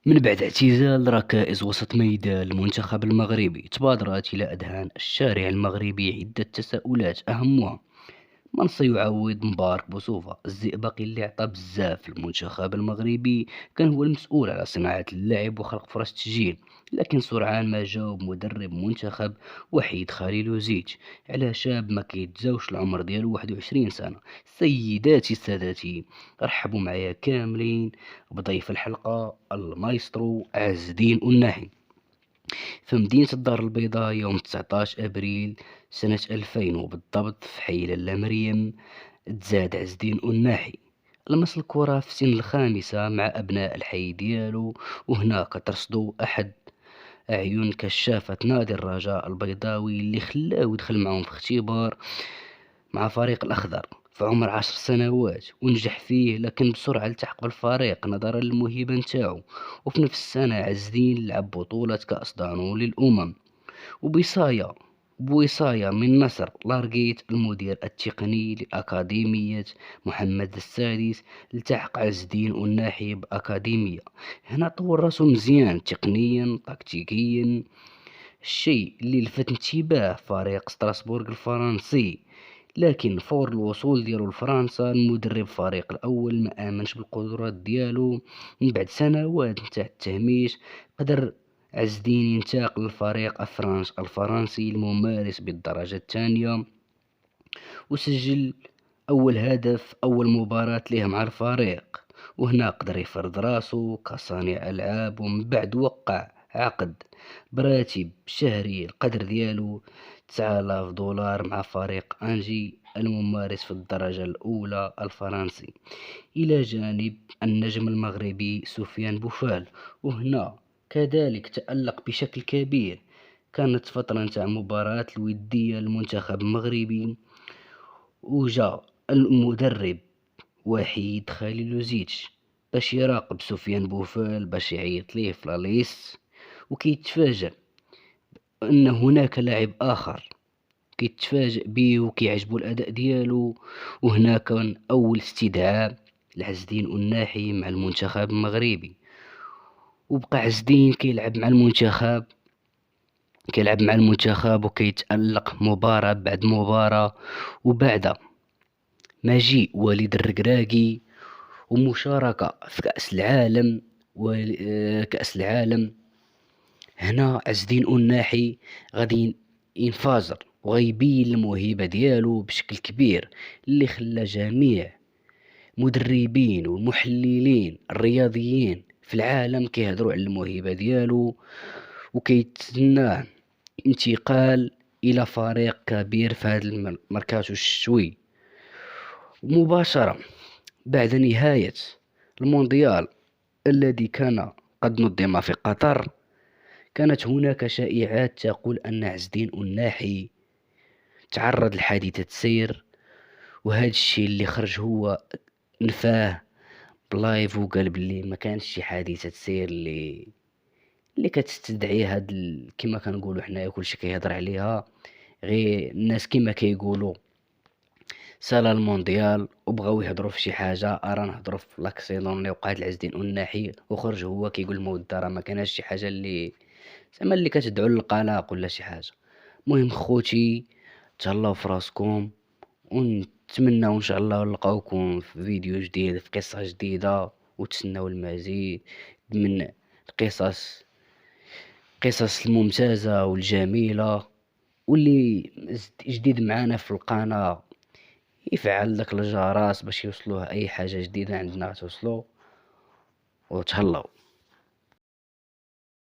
من بعد اعتزال ركائز وسط ميدان المنتخب المغربي، تبادرت إلى أذهان الشارع المغربي عدة تساؤلات أهمها: من سيعوض مبارك بوصوفة الزئبقي اللي عطى بزاف للمنتخب المغربي؟ كان هو المسؤول على صناعة اللعب وخلق فرص تسجيل، لكن سرعان ما جاوب مدرب منتخب وحيد خليل زيتش على شاب ما كيتجاوش العمر ديالو 21 سنة. سيداتي سادتي، رحبوا معايا كاملين بضيف الحلقة المايسترو عز الدين الناحي. في مدينة الدار البيضاء يوم 19 أبريل سنة 2000 وبالضبط في حي لاله مريم، تزاد عز الدين الناحي لمس الكرة في سن الخامسة مع أبناء الحي ديالو، وهنا كترصدو أحد أعين كشافة نادي الرجاء البيضاوي اللي خلاه يدخل معهم في اختبار مع فريق الأخضر في عمر 10 سنوات ونجح فيه، لكن بسرعة التحق بالفريق نظرا للموهبة نتاعو. وفي نفس السنة عز الدين لعب بطولة كأس دانو للأمم. وبوصاية بوصاية من نصر لارقيت المدير التقني لأكاديمية محمد السادس، التحق عز الدين الناحي بأكاديمية. هنا طور راسو مزيان تقنيا تكتيكيا، الشيء اللي لفت انتباه فريق ستراسبورغ الفرنسي. لكن فور الوصول ديالو لفرنسا المدرب الفريق الأول ما آمنش بالقدرات ديالو. من بعد سنوات نتاع التهميش قدر عز الدين ينتقل للفريق الفرنسي الممارس بالدرجة الثانية، وسجل أول هدف أول مباراة ليه مع الفريق. وهنا قدر يفرض راسو كصانع ألعاب، ومن بعد وقع عقد براتب شهري القدر ديالو 9000 دولار مع فريق أنجي الممارس في الدرجة الأولى الفرنسي، إلى جانب النجم المغربي سفيان بوفال. وهنا كذلك تألق بشكل كبير. كانت فترة نتاع مباراة الودية المنتخب المغربي، وجا المدرب وحيد خليل زيتش باش يراقب سفيان بوفال باش يعيط ليه في لاليست، وكيتفاجأ أن هناك لاعب آخر كيتفاجئ بيه وكيعجبو الأداء ديالو. وهنا كان أول استدعاء لعز الدين الناحي مع المنتخب المغربي، وبقى عز الدين كيلعب مع المنتخب وكيتألق مباراة بعد مباراة. وبعد مجيء وليد الركراكي ومشاركة في كأس العالم، هنا عز الدين الناحي غادي ينفجر وغيبين الموهبة ديالو بشكل كبير، اللي خلى جميع مدربين والمحللين الرياضيين في العالم كيهضروا على الموهبة ديالو وكيتسناه انتقال إلى فريق كبير في هذا الميركاتو الشتوي. مباشرة بعد نهاية المونديال الذي كان قد نظم في قطر، كانت هناك شائعات تقول أن عز الدين الناحي تعرض لحادثة سير، وهذا الشيء اللي خرج هو نفاه بلايف وقال بلي ما كانش شي حادثة سير اللي كتستدعي هاد كما كنقولوا حنايا كلشي كيهضر عليها، غير الناس كما كيقولوا سالا المونديال وبغاو يهضروا في شي حاجه. نهضروا في لاكسيدون اللي وقعت لعز الدين الناحي، وخرج هو كيقول الموت راه ما كانش شي حاجه اللي زعما اللي كتدعو للقلق ولا شي حاجه. المهم خوتي، تهلاو في راسكم، ونتمنى ان شاء الله نلقاوكم في فيديو جديد في قصه جديده، وتسناو المزيد من القصص الممتازه والجميله. واللي جديد معانا في القناه يفعل داك الجرس باش يوصلوه اي حاجه جديده عندنا توصلو. وتهلاو.